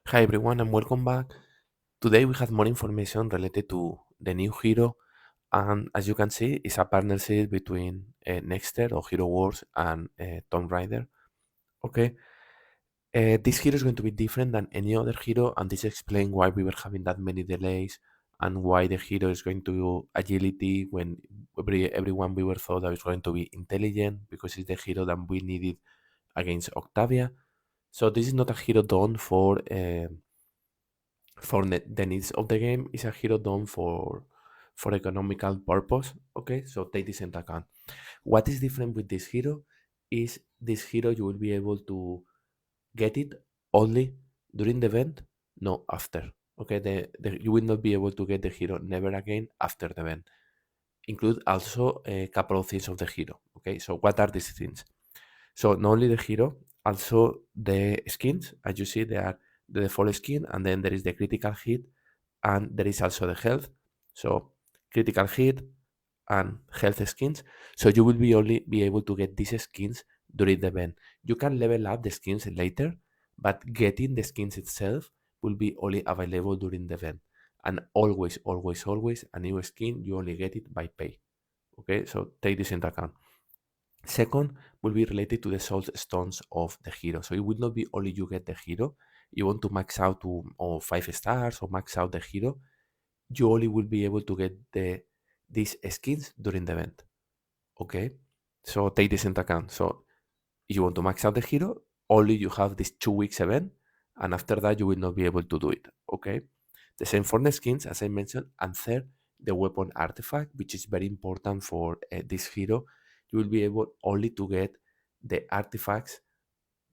Hi everyone and welcome back. Today we have more information related to the new hero, and as you can see, it's a partnership between Nexter or Hero Wars and Tomb Raider. Okay, this hero is going to be different than any other hero, and this explains why we were having that many delays and why the hero is going to agility when everyone we were thought that was going to be intelligent because it's the hero that we needed against Octavia. So this is not a hero done for the needs of the game. Is a hero done for economical purpose. Okay, so take this into account. What is different with this hero is this hero you will be able to get it only during the event, no after. Okay, you will not be able to get the hero never again after the event. Include also a couple of things of the hero. Okay, so what are these things? So not only the hero, also the skins. As you see, they are the default skin, and then there is the critical hit, and there is also the health. So critical hit and health skins. So you will be only be able to get these skins during the event. You can level up the skins later, but getting the skins itself will be only available during the event. And always, always, always, a new skin you only get it by pay. Okay, so take this into account. Second will be related to the soul stones of the hero. So it will not be only you get the hero. You want to max out to or 5 stars or max out the hero. You only will be able to get these skins during the event. Okay, so take this into account. So if you want to max out the hero, only you have this 2 weeks event, and after that you will not be able to do it. Okay, the same for the skins as I mentioned, and third, the weapon artifact, which is very important for this hero. You will be able only to get the artifacts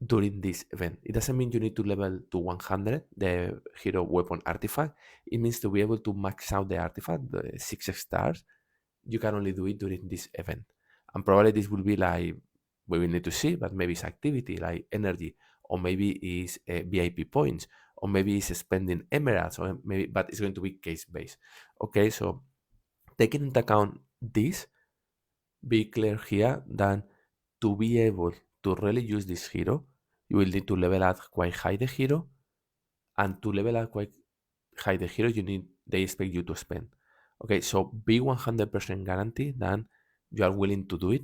during this event. It doesn't mean you need to level to 100 the hero weapon artifact. It means to be able to max out the artifact, the 6 stars. You can only do it during this event. And probably this will be like, we will need to see, but maybe it's activity like energy, or maybe it's VIP points, or maybe it's spending emeralds, or maybe, but it's going to be case based. Okay, so taking into account this, be clear here that to be able to really use this hero, you will need to level up quite high the hero, and to level up quite high the hero, they expect you to spend. Okay, so be 100% guaranteed that you are willing to do it,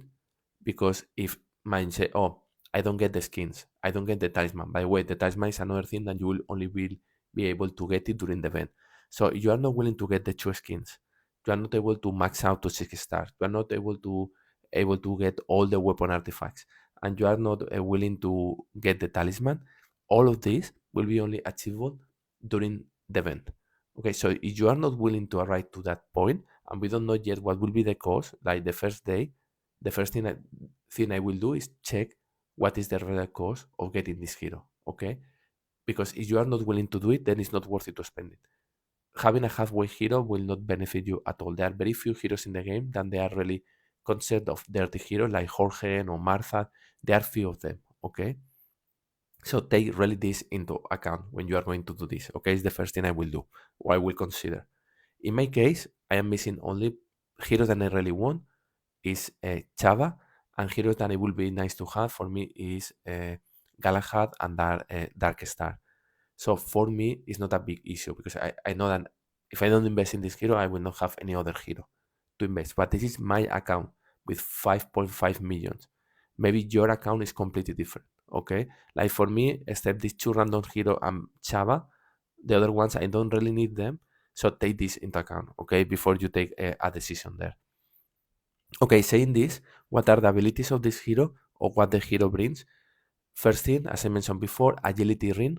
because if mine say, oh, I don't get the skins, I don't get the talisman. By the way, the talisman is another thing that you will only be able to get it during the event. So you are not willing to get the 2 skins. You are not able to max out to 6 stars. You are not able to get all the weapon artifacts, and you are not willing to get the talisman. All of this will be only achievable during the event. Okay, so if you are not willing to arrive to that point, and we don't know yet what will be the cost, like the first day, the first thing I will do is check what is the real cost of getting this hero. Okay, because if you are not willing to do it, then it's not worth it to spend it. Having a halfway hero will not benefit you at all. There are very few heroes in the game that they are really concept of dirty hero like Jorge or Martha. There are few of them. Okay, so take really this into account when you are going to do this. Okay, it's the first thing I will do or I will consider. In my case, I am missing only heroes that I really want is Chava, and heroes that it will be nice to have for me is Galahad and Dark Star. So for me, it's not a big issue because I know that if I don't invest in this hero, I will not have any other hero to invest. But this is my account with 5.5 millions. Maybe your account is completely different. Okay, like for me, except these two random hero and Chava, the other ones I don't really need them. So take this into account, okay, before you take a decision there. Okay, saying this, what are the abilities of this hero or what the hero brings? First thing, as I mentioned before, agility ring,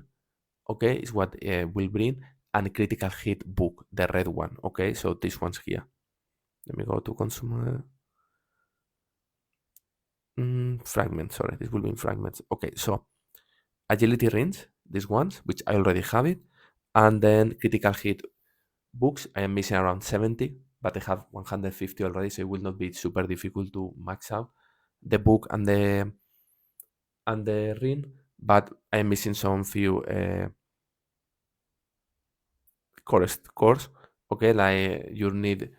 okay, is what will bring, and critical hit book, the red one, okay, so this one's here. Let me go to consumer fragments, sorry, this will be in fragments. Okay, so agility rings, these ones, which I already have it, and then critical hit books, I am missing around 70, but I have 150 already, so it will not be super difficult to max out the book and the ring, but I'm missing some few cores. Okay, like you need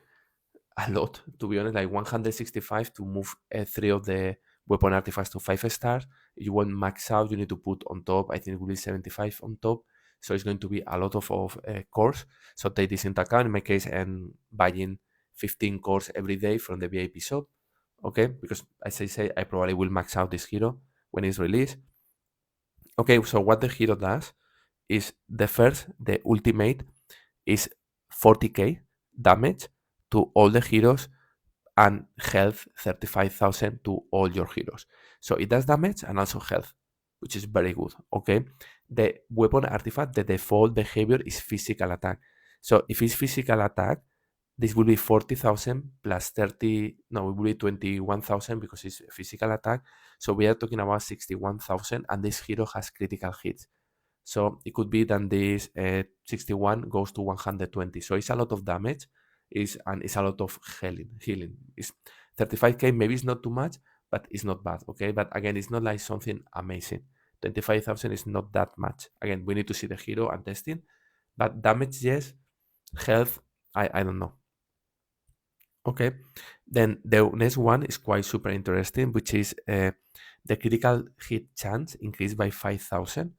a lot to be honest, like 165 to move 3 of the weapon artifacts to 5 stars. If you want max out, you need to put on top. I think it will be 75 on top. So it's going to be a lot of cores. So take this into account. In my case, I'm buying 15 cores every day from the VIP shop. Okay, because as I say, I probably will max out this hero when it's released. Okay, so what the hero does is the ultimate is 40k damage to all the heroes and health 35,000 to all your heroes. So it does damage and also health, which is very good. Okay, the weapon artifact, the default behavior is physical attack. So if it's physical attack, this will be 40,000 plus 30, no, it will be 21,000 because it's physical attack. So we are talking about 61,000, and this hero has critical hits. So it could be that this 61 goes to 120. So it's a lot of damage, and it's a lot of healing. It's 35k, maybe it's not too much, but it's not bad. Okay, but again, it's not like something amazing. 25,000 is not that much. Again, we need to see the hero and testing, but damage, yes. Health, I don't know. Okay, then the next one is quite super interesting, which is the critical hit chance increased by 5,000.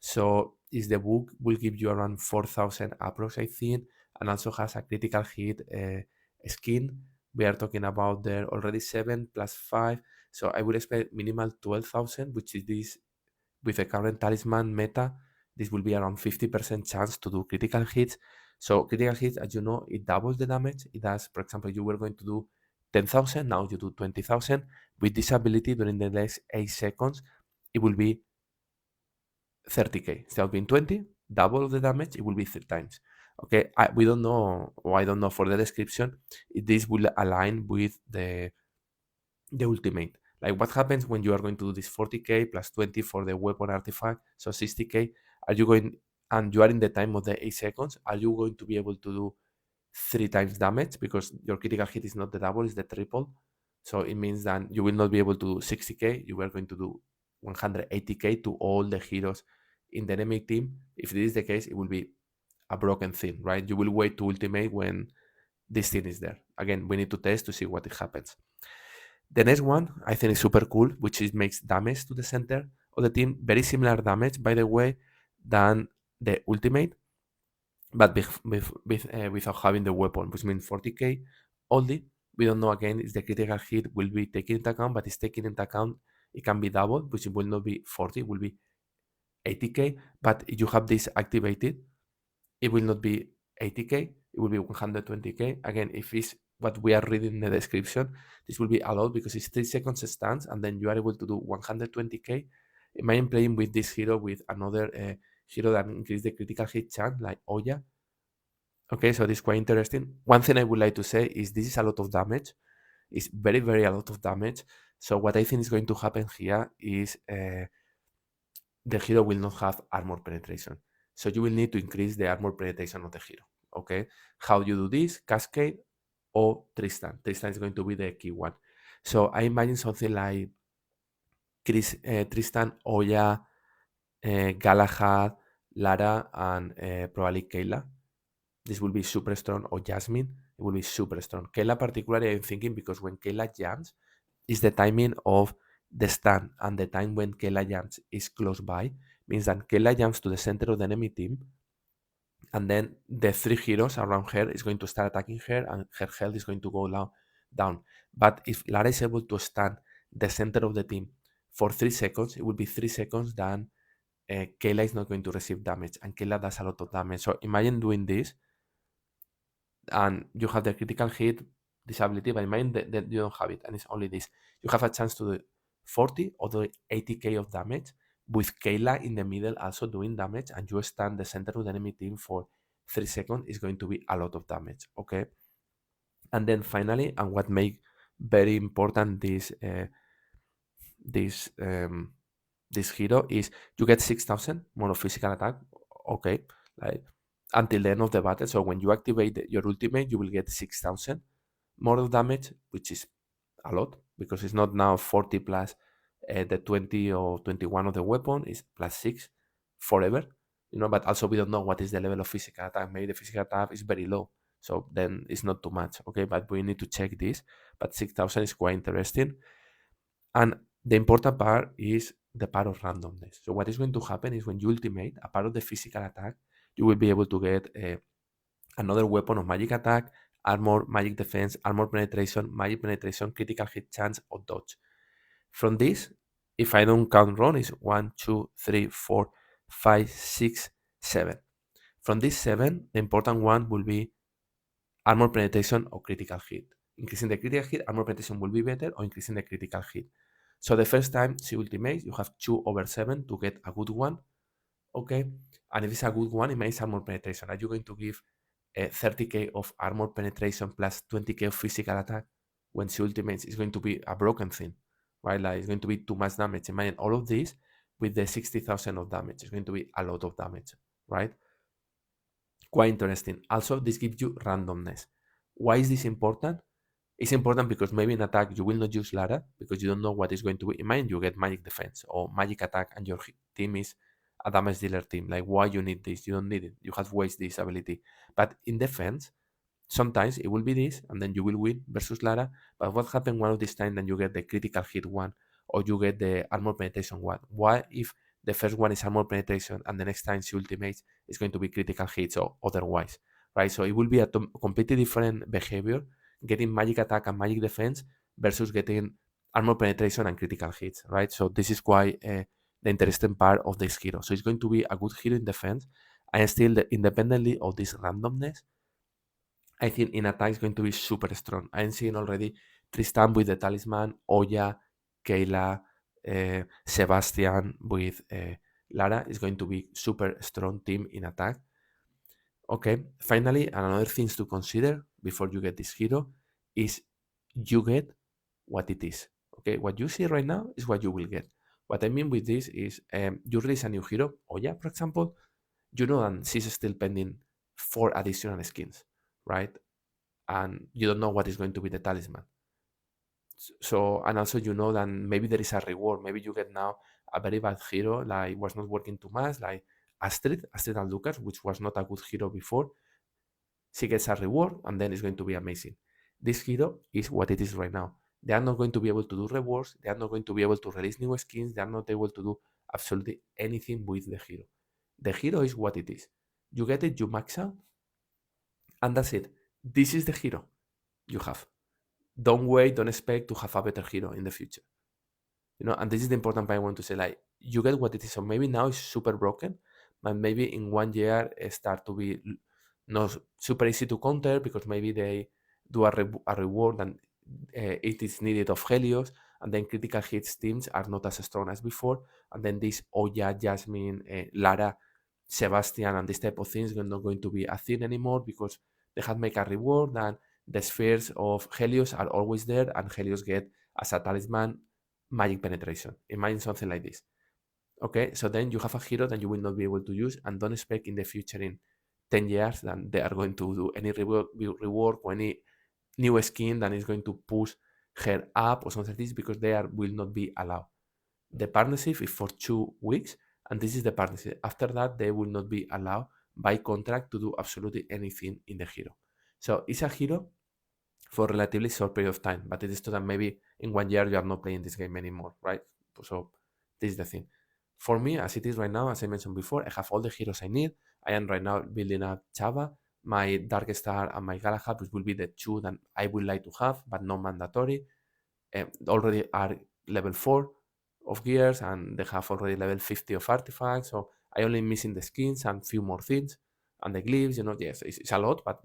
So is the book will give you around 4,000 approx, I think, and also has a critical hit skin. We are talking about there already 7 plus 5. So I would expect minimal 12,000, which is this with the current talisman meta. This will be around 50% chance to do critical hits. So critical hits, as you know, it doubles the damage. It does, for example, you were going to do 10,000, now you do 20,000. With this ability during the next 8 seconds, it will be 30k. Instead of being 20, double the damage, it will be 3 times. Okay, we don't know, or I don't know for the description, if this will align with the ultimate. Like what happens when you are going to do this 40k plus 20 for the weapon artifact, so 60k, are you going, and you are in the time of the 8 seconds, are you going to be able to do 3 times damage because your critical hit is not the double, it's the triple? So it means that you will not be able to do 60k, you are going to do 180k to all the heroes in the enemy team. If this is the case, it will be a broken thing, right? You will wait to ultimate when this thing is there. Again, we need to test to see what it happens. The next one I think is super cool, which is makes damage to the center of the team. Very similar damage, by the way, than the ultimate, but without having the weapon, which means 40k only. We don't know again if the critical hit will be taken into account, but it's taken into account. It can be doubled, which will not be 40, it will be 80k. But if you have this activated, it will not be 80k, it will be 120k. Again, if it's what we are reading in the description, this will be a lot because it's 3 seconds stance and then you are able to do 120k. Imagine playing with this hero with another hero that increases the critical hit chance, like Oya. Okay, so this is quite interesting. One thing I would like to say is this is a lot of damage. It's very, very a lot of damage. So what I think is going to happen here is the hero will not have armor penetration. So you will need to increase the armor penetration of the hero. Okay, how you do this? Cascade or Tristan. Tristan is going to be the key one. So I imagine something like Tristan, Oya, Galahad, Lara, and probably Kayla. This will be super strong, or Jasmine. It will be super strong. Kayla particularly, I'm thinking because when Kayla jumps, is the timing of the stun, and the time when Kayla jumps is close by, means that Kayla jumps to the center of the enemy team, and then the 3 heroes around her is going to start attacking her, and her health is going to go down. But if Lara is able to stun the center of the team for 3 seconds, it will be 3 seconds then Kayla is not going to receive damage, and Kayla does a lot of damage. So imagine doing this, and you have the critical hit disability, but imagine that you don't have it, and it's only this. You have a chance to do 40 or the 80k of damage with Kayla in the middle also doing damage, and you stand the center of the enemy team for 3 seconds. Is going to be a lot of damage. Okay, and then finally, and what make very important this this hero is you get 6,000 more of physical attack. Okay, like until the end of the battle. So when you activate your ultimate, you will get 6,000 more of damage, which is a lot because it's not now 40 plus the 20 or 21 of the weapon, is plus 6 forever. But also we don't know what is the level of physical attack. Maybe the physical attack is very low, so then it's not too much. Okay, but we need to check this. But 6,000 is quite interesting. And the important part is the part of randomness. So what is going to happen is when you ultimate a part of the physical attack, you will be able to get another weapon of magic attack, armor, magic defense, armor penetration, magic penetration, critical hit chance, or dodge. From this, if I don't count wrong, is 1, 2, 3, 4, 5, 6, 7. From these 7, the important one will be armor penetration or critical hit. Increasing the critical hit, armor penetration will be better, or increasing the critical hit. So the first time she ultimates, you have 2/7 to get a good one, okay? And if it's a good one, it means armor penetration. Are you going to give 30k of armor penetration plus 20k of physical attack? When she ultimates, it's going to be a broken thing, right? Like it's going to be too much damage. Imagine all of this with the 60,000 of damage. It's going to be a lot of damage, right? Quite interesting. Also, this gives you randomness. Why is this important? It's important because maybe in attack you will not use Lara because you don't know what is going to be. Imagine you get magic defense or magic attack and your team is a damage dealer team. Like, why you need this? You don't need it. You have wasted this ability. But in defense, sometimes it will be this and then you will win versus Lara. But what happens one of these times then you get the critical hit one or you get the armor penetration one? What if the first one is armor penetration and the next time she ultimates is going to be critical hits or otherwise, right? So it will be a completely different behavior getting magic attack and magic defense versus getting armor penetration and critical hits, right? So this is quite the interesting part of this hero. So it's going to be a good hero in defense and still independently of this randomness. I think in attack is going to be super strong. I'm seeing already Tristan with the talisman, Oya, Kayla, Sebastian with Lara is going to be super strong team in attack. Okay, finally, another things to consider before you get this hero is you get what it is. Okay, what you see right now is what you will get. What I mean with this is you release a new hero, Oya, for example, you know that she's still pending 4 additional skins, right? And you don't know what is going to be the talisman. So, and also you know that maybe there is a reward. Maybe you get now a very bad hero, like was not working too much, like Astrid and Lucas, which was not a good hero before. She gets a reward, and then it's going to be amazing. This hero is what it is right now. They are not going to be able to do rewards. They are not going to be able to release new skins. They are not able to do absolutely anything with the hero. The hero is what it is. You get it, you max out, and that's it. This is the hero you have. Don't wait, don't expect to have a better hero in the future. And this is the important part I want to say. Like, you get what it is. So maybe now it's super broken, but maybe in 1 year it start to be not super easy to counter because maybe they do a reward and it is needed of Helios, and then critical hits teams are not as strong as before, and then this Oya, Jasmine, Lara, Sebastian, and this type of things are not going to be a thing anymore because they have make a reward and the spheres of Helios are always there, and Helios get as a talisman magic penetration. Imagine something like this. Okay, so then you have a hero that you will not be able to use, and don't expect in the future in 10 years that they are going to do any reward or any new skin that is going to push her up or something like this because they will not be allowed. The partnership is for 2 weeks, and this is the partnership. After that, they will not be allowed by contract to do absolutely anything in the hero. So it's a hero for a relatively short period of time, but it is true that maybe in 1 year you are not playing this game anymore, right? So this is the thing. For me, as it is right now, as I mentioned before, I have all the heroes I need. I am right now building up Chava, my Dark Star and my Galahad, which will be the two that I would like to have, but not mandatory. Already are level 4 of gears, and they have already level 50 of artifacts. So I only missing the skins and few more things and the glyphs. Yes, it's a lot, but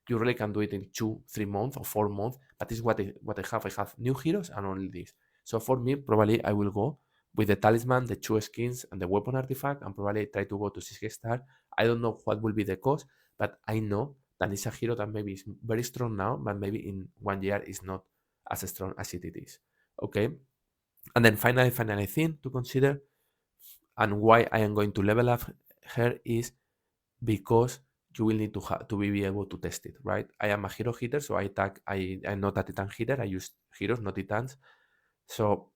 you really can do it in 2, 3 months or 4 months. But this is what I have. I have new heroes and only this. So for me, probably I will go with the talisman, the 2 skins, and the weapon artifact, and probably try to go to 6 star. I don't know what will be the cost, but I know that it's a hero that maybe is very strong now, but maybe in 1 year is not as strong as it is. Okay. And then finally thing to consider and why I am going to level up her is because you will need to be able to test it, right? I am a hero hitter, so I'm not a titan hitter. I use heroes, not titans. So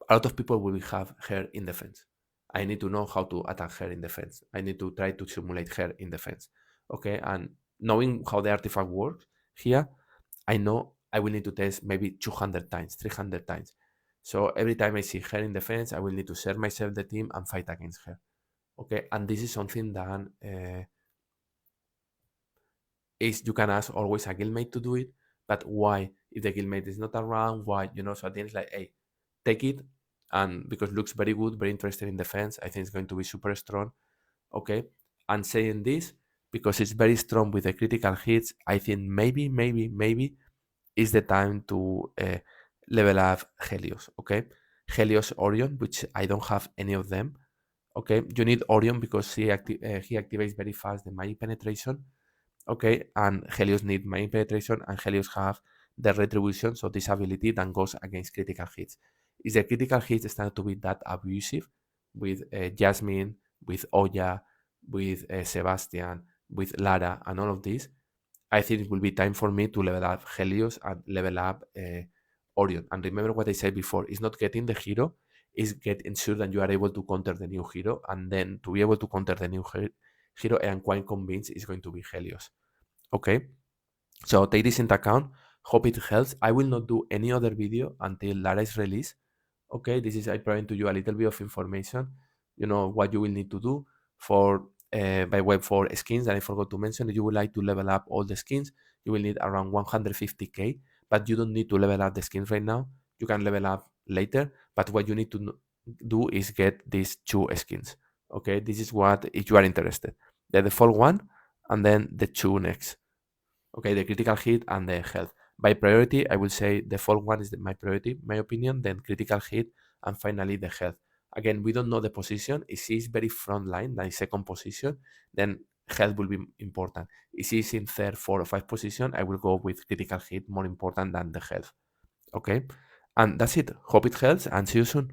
a lot of people will have her in defense. I need to know how to attack her in defense. I need to try to simulate her in defense. Okay, and knowing how the artifact works here, I know I will need to test maybe 200 times, 300 times. So every time I see her in defense, I will need to share myself the team and fight against her. Okay, and this is something that is you can ask always a guildmate to do it, but why? If the guildmate is not around, why? So at the end it's like, hey, take it, and because it looks very good, very interested in defense, I think it's going to be super strong. Okay, and saying this because it's very strong with the critical hits, I think maybe is the time to level up Helios. Okay, Helios Orion, which I don't have any of them. Okay, you need Orion because he activates very fast the magic penetration. Okay, and Helios need main penetration, and Helios have the retribution, so this ability that goes against critical hits. Is the critical hits start to be that abusive with Jasmine, with Oya, with Sebastian, with Lara, and all of this? I think it will be time for me to level up Helios and level up Orion. And remember what I said before: it's not getting the hero, is get ensure that you are able to counter the new hero, and then to be able to counter the new hero, I am quite convinced is going to be Helios. Okay, so take this into account. Hope it helps. I will not do any other video until Lara is released. Okay, this is I provide to you a little bit of information. What you will need to do for by web for skins that I forgot to mention. If you would like to level up all the skins, you will need around 150k, but you don't need to level up the skins right now. You can level up later, but what you need to do is get these two skins. Okay, this is what if you are interested. The default one and then the two next. Okay, the critical hit and the health. By priority, I will say the default one is my priority, my opinion, then critical hit, and finally the health. Again, we don't know the position. If she is very front line, like second position, then health will be important. If she is in third, fourth, or fifth position, I will go with critical hit more important than the health. Okay, and that's it. Hope it helps, and see you soon.